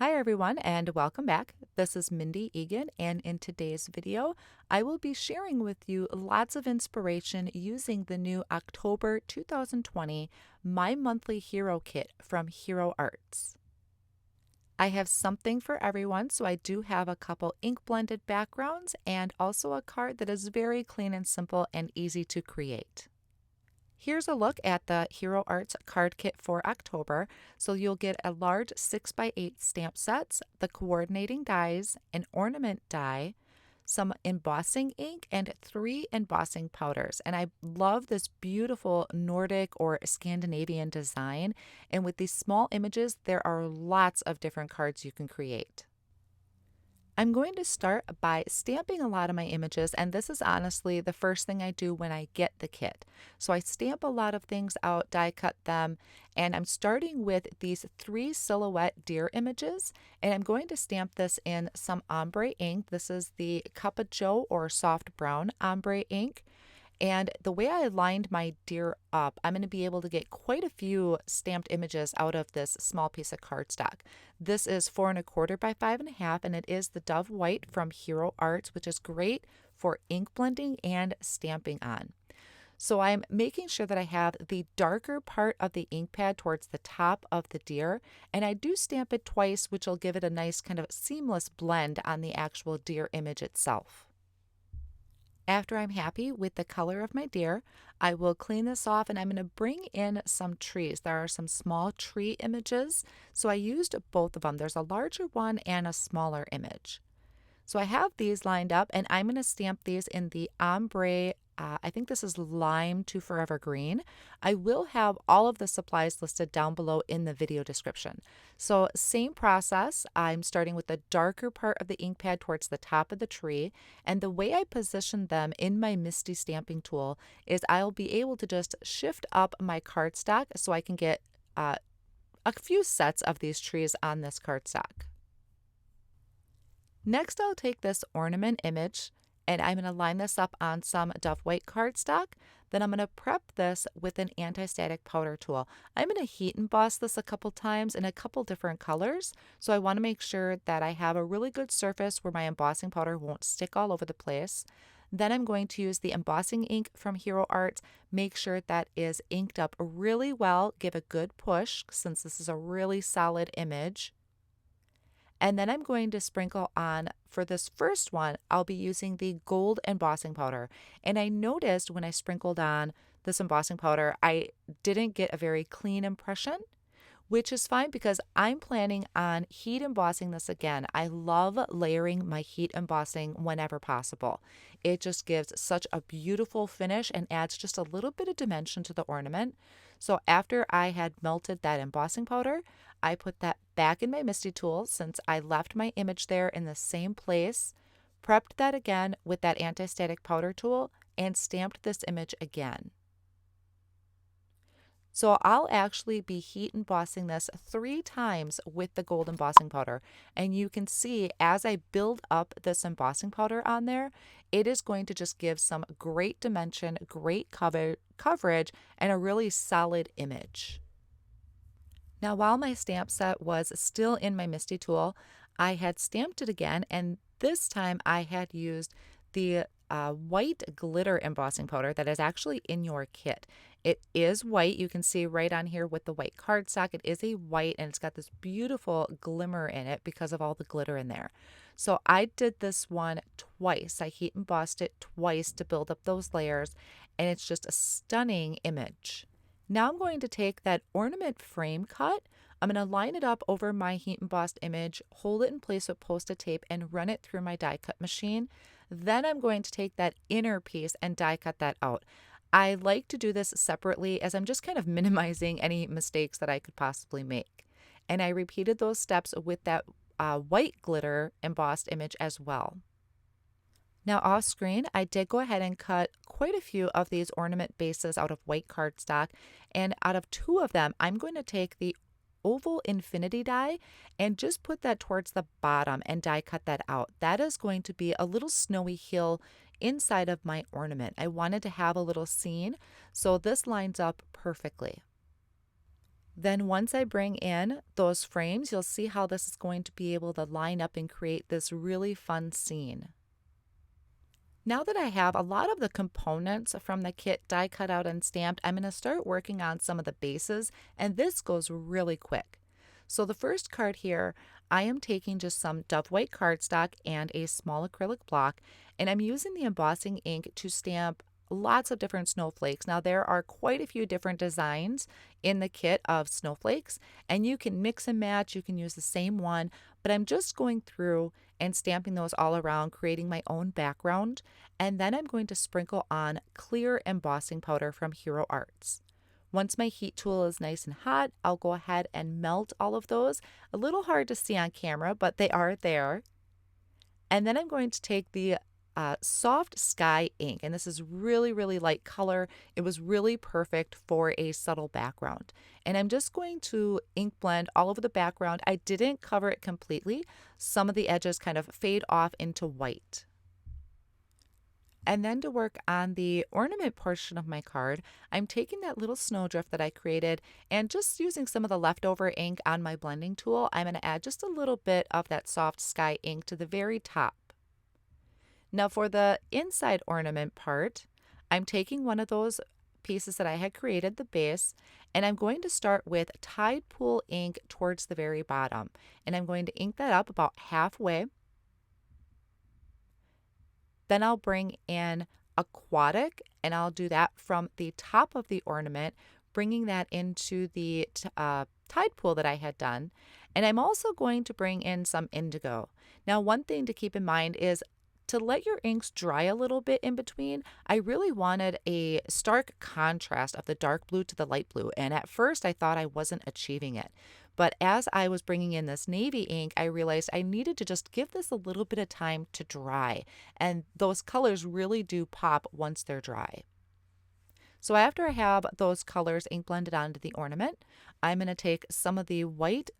Hi everyone and welcome back. This is Mindy Eggen, and in today's video I will be sharing with you lots of inspiration using the new October 2020 My Monthly Hero Kit from Hero Arts. I have something for everyone, so I do have a couple ink blended backgrounds and also a card that is very clean and simple and easy to create. Here's a look at the Hero Arts card kit for October. So you'll get a large 6x8 stamp sets, the coordinating dies, an ornament die, some embossing ink, and 3 embossing powders. And I love this beautiful Nordic or Scandinavian design. And with these small images, there are lots of different cards you can create. I'm going to start by stamping a lot of my images, and this is honestly the first thing I do when I get the kit. So I stamp a lot of things out, die cut them, and I'm starting with these 3 silhouette deer images, and I'm going to stamp this in some ombre ink. This is the Cup of Joe or soft brown ombre ink. And the way I lined my deer up, I'm going to be able to get quite a few stamped images out of this small piece of cardstock. This is 4 1/4 by 5 1/2, and it is the Dove White from Hero Arts, which is great for ink blending and stamping on. So I'm making sure that I have the darker part of the ink pad towards the top of the deer, and I do stamp it twice, which will give it a nice kind of seamless blend on the actual deer image itself. After I'm happy with the color of my deer, I will clean this off and I'm going to bring in some trees. There are some small tree images, so I used both of them. There's a larger one and a smaller image. So I have these lined up and I'm going to stamp these in the ombre. I think this is lime to forever green. I will have all of the supplies listed down below in the video description. So same process. I'm starting with the darker part of the ink pad towards the top of the tree. And the way I position them in my MISTI stamping tool is I'll be able to just shift up my cardstock so I can get a few sets of these trees on this cardstock. Next, I'll take this ornament image and I'm going to line this up on some Dove White cardstock. Then I'm going to prep this with an anti-static powder tool. I'm going to heat emboss this a couple times in a couple different colors. So I want to make sure that I have a really good surface where my embossing powder won't stick all over the place. Then I'm going to use the embossing ink from Hero Arts. Make sure that is inked up really well. Give a good push since this is a really solid image. And then I'm going to sprinkle on, for this first one, I'll be using the gold embossing powder. And I noticed when I sprinkled on this embossing powder, I didn't get a very clean impression, which is fine because I'm planning on heat embossing this again. I love layering my heat embossing whenever possible. It just gives such a beautiful finish and adds just a little bit of dimension to the ornament. So after I had melted that embossing powder, I put that back in my MISTI tool since I left my image there in the same place, prepped that again with that anti-static powder tool, and stamped this image again. So I'll actually be heat embossing this 3 times with the gold embossing powder. And you can see as I build up this embossing powder on there, it is going to just give some great dimension, great coverage, and a really solid image. Now, while my stamp set was still in my MISTI tool, I had stamped it again, and this time I had used the white glitter embossing powder that is actually in your kit. It is white. You can see right on here with the white cardstock. It is a white, and it's got this beautiful glimmer in it because of all the glitter in there. So I did this one twice. I heat embossed it twice to build up those layers, and it's just a stunning image. Now I'm going to take that ornament frame cut. I'm going to line it up over my heat embossed image, hold it in place with Post-it tape, and run it through my die cut machine. Then I'm going to take that inner piece and die cut that out. I like to do this separately as I'm just kind of minimizing any mistakes that I could possibly make. And I repeated those steps with that white glitter embossed image as well. Now off screen, I did go ahead and cut quite a few of these ornament bases out of white cardstock, and out of 2 of them, I'm going to take the oval infinity die and just put that towards the bottom and die cut that out. That is going to be a little snowy hill inside of my ornament. I wanted to have a little scene, so this lines up perfectly. Then once I bring in those frames, you'll see how this is going to be able to line up and create this really fun scene. Now that I have a lot of the components from the kit die cut out and stamped, I'm going to start working on some of the bases, and this goes really quick. So the first card here, I am taking just some Dove White cardstock and a small acrylic block, and I'm using the embossing ink to stamp lots of different snowflakes. Now there are quite a few different designs in the kit of snowflakes, and you can mix and match, you can use the same one, but I'm just going through and stamping those all around, creating my own background, and then I'm going to sprinkle on clear embossing powder from Hero Arts. Once my heat tool is nice and hot, I'll go ahead and melt all of those. A little hard to see on camera, but they are there. And then I'm going to take the soft sky ink, and this is really, really light color. It was really perfect for a subtle background. And I'm just going to ink blend all over the background. I didn't cover it completely. Some of the edges kind of fade off into white. And then to work on the ornament portion of my card, I'm taking that little snowdrift that I created and just using some of the leftover ink on my blending tool, I'm going to add just a little bit of that soft sky ink to the very top. Now for the inside ornament part, I'm taking one of those pieces that I had created, the base, and I'm going to start with Tide Pool ink towards the very bottom. And I'm going to ink that up about halfway. Then I'll bring in Aquatic, and I'll do that from the top of the ornament, bringing that into the tide pool that I had done. And I'm also going to bring in some Indigo. Now, one thing to keep in mind is to let your inks dry a little bit in between. I really wanted a stark contrast of the dark blue to the light blue, and at first I thought I wasn't achieving it. But as I was bringing in this navy ink, I realized I needed to just give this a little bit of time to dry, and those colors really do pop once they're dry. So after I have those colors ink blended onto the ornament, I'm going to take some of the white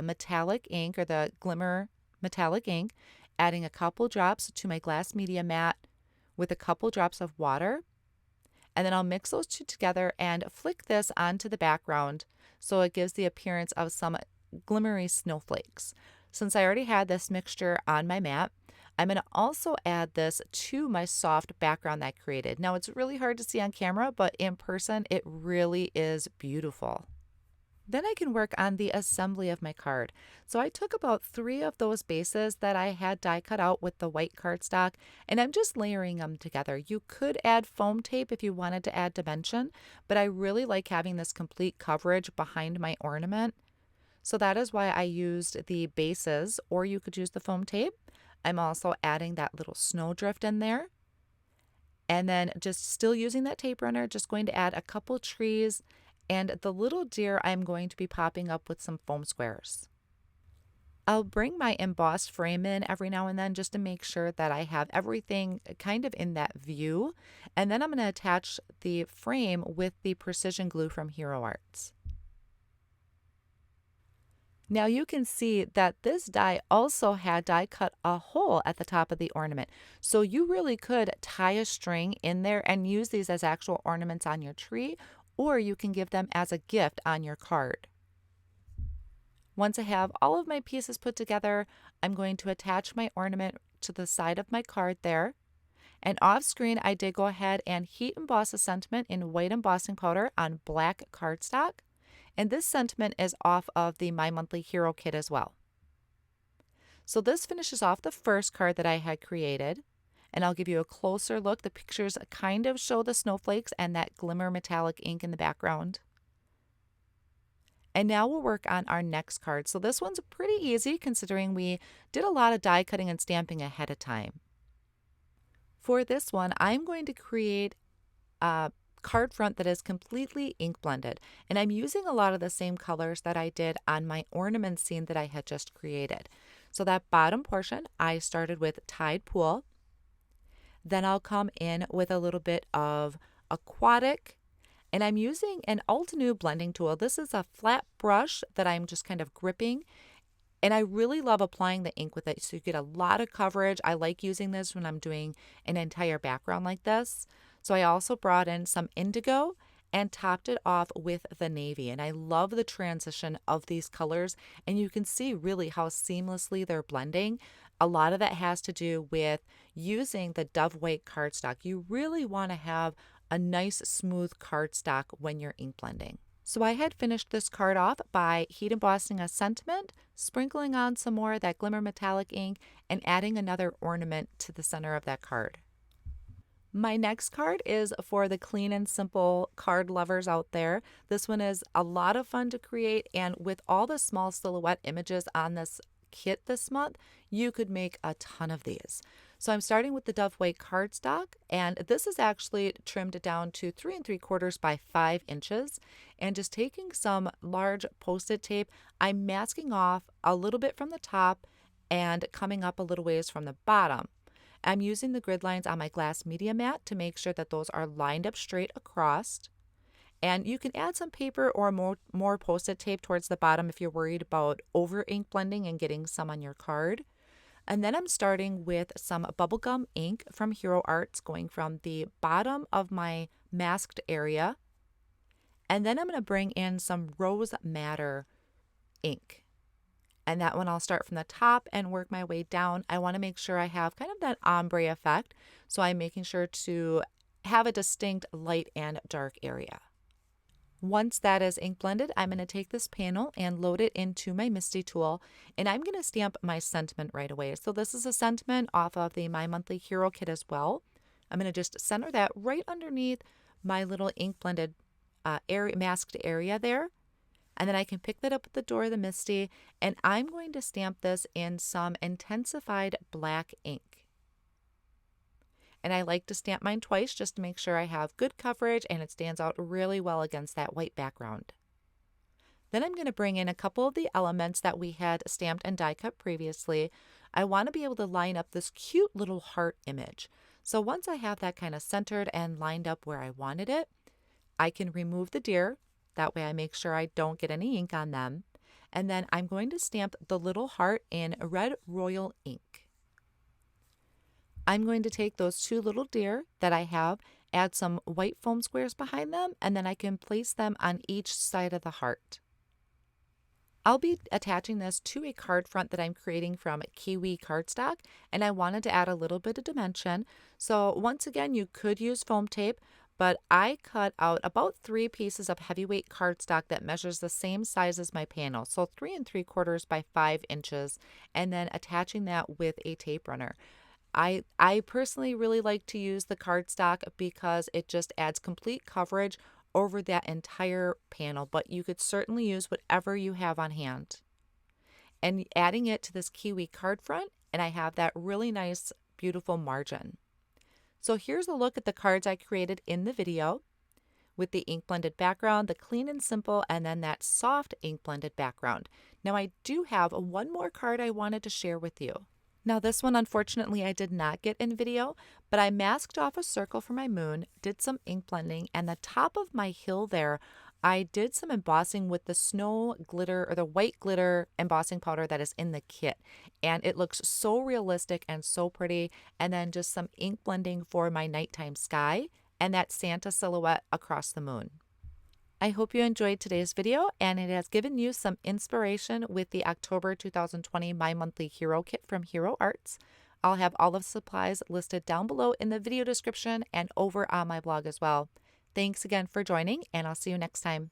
metallic ink, or the glimmer metallic ink, adding a couple drops to my glass media mat with a couple drops of water. And then I'll mix those two together and flick this onto the background so it gives the appearance of some glimmery snowflakes. Since I already had this mixture on my mat, I'm going to also add this to my soft background that I created. Now it's really hard to see on camera, but in person it really is beautiful. Then I can work on the assembly of my card. So I took about 3 of those bases that I had die cut out with the white cardstock, and I'm just layering them together. You could add foam tape if you wanted to add dimension, but I really like having this complete coverage behind my ornament. So that is why I used the bases, or you could use the foam tape. I'm also adding that little snowdrift in there. And then just still using that tape runner, just going to add a couple trees, and the little deer I'm going to be popping up with some foam squares. I'll bring my embossed frame in every now and then just to make sure that I have everything kind of in that view. And then I'm going to attach the frame with the precision glue from Hero Arts. Now you can see that this die also had die cut a hole at the top of the ornament. So you really could tie a string in there and use these as actual ornaments on your tree, or you can give them as a gift on your card. Once I have all of my pieces put together, I'm going to attach my ornament to the side of my card there. And off screen, I did go ahead and heat emboss a sentiment in white embossing powder on black cardstock. And this sentiment is off of the My Monthly Hero kit as well. So this finishes off the first card that I had created. And I'll give you a closer look. The pictures kind of show the snowflakes and that glimmer metallic ink in the background. And now we'll work on our next card. So this one's pretty easy considering we did a lot of die cutting and stamping ahead of time. For this one, I'm going to create a card front that is completely ink blended. And I'm using a lot of the same colors that I did on my ornament scene that I had just created. So that bottom portion, I started with Tide Pool. Then I'll come in with a little bit of Aquatic, and I'm using an Altenew blending tool. This is a flat brush that I'm just kind of gripping, and I really love applying the ink with it, so you get a lot of coverage. I like using this when I'm doing an entire background like this. So I also brought in some Indigo, and topped it off with the navy. And I love the transition of these colors, and you can see really how seamlessly they're blending. A lot of that has to do with using the Dove White cardstock. You really want to have a nice smooth cardstock when you're ink blending. So I had finished this card off by heat embossing a sentiment, sprinkling on some more of that glimmer metallic ink, and adding another ornament to the center of that card. My next card is for the clean and simple card lovers out there. This one is a lot of fun to create, and with all the small silhouette images on this kit this month, you could make a ton of these. So I'm starting with the Dove White cardstock, and this is actually trimmed down to 3 3/4 by 5 inches. And just taking some large Post-it tape, I'm masking off a little bit from the top and coming up a little ways from the bottom. I'm using the grid lines on my glass media mat to make sure that those are lined up straight across. And you can add some paper or more Post-it tape towards the bottom if you're worried about over ink blending and getting some on your card. And then I'm starting with some bubblegum ink from Hero Arts, going from the bottom of my masked area. And then I'm going to bring in some Rose Madder ink. And that one I'll start from the top and work my way down. I want to make sure I have kind of that ombre effect. So I'm making sure to have a distinct light and dark area. Once that is ink blended, I'm going to take this panel and load it into my MISTI tool, and I'm going to stamp my sentiment right away. So this is a sentiment off of the My Monthly Hero Kit as well. I'm going to just center that right underneath my little ink blended masked area there. And then I can pick that up at the door of the MISTI, and I'm going to stamp this in some intensified black ink. And I like to stamp mine twice just to make sure I have good coverage and it stands out really well against that white background. Then I'm going to bring in a couple of the elements that we had stamped and die cut previously. I want to be able to line up this cute little heart image. So once I have that kind of centered and lined up where I wanted it, I can remove the deer. That way I make sure I don't get any ink on them. And then I'm going to stamp the little heart in red royal ink. I'm going to take those two little deer that I have, add some white foam squares behind them, and then I can place them on each side of the heart. I'll be attaching this to a card front that I'm creating from Kiwi cardstock, and I wanted to add a little bit of dimension. So once again, you could use foam tape, but I cut out about 3 pieces of heavyweight cardstock that measures the same size as my panel, so 3 3/4 by 5 inches, and then attaching that with a tape runner. I personally really like to use the cardstock because it just adds complete coverage over that entire panel, but you could certainly use whatever you have on hand. And adding it to this Kiwi card front, and I have that really nice, beautiful margin. So here's a look at the cards I created in the video with the ink blended background, the clean and simple, and then that soft ink blended background. Now I do have one more card I wanted to share with you. Now this one, unfortunately, I did not get in video, but I masked off a circle for my moon, did some ink blending, and the top of my hill there, I did some embossing with the snow glitter or the white glitter embossing powder that is in the kit. And it looks so realistic and so pretty. And then just some ink blending for my nighttime sky and that Santa silhouette across the moon. I hope you enjoyed today's video and it has given you some inspiration with the October 2020 My Monthly Hero Kit from Hero Arts. I'll have all of the supplies listed down below in the video description and over on my blog as well. Thanks again for joining, and I'll see you next time.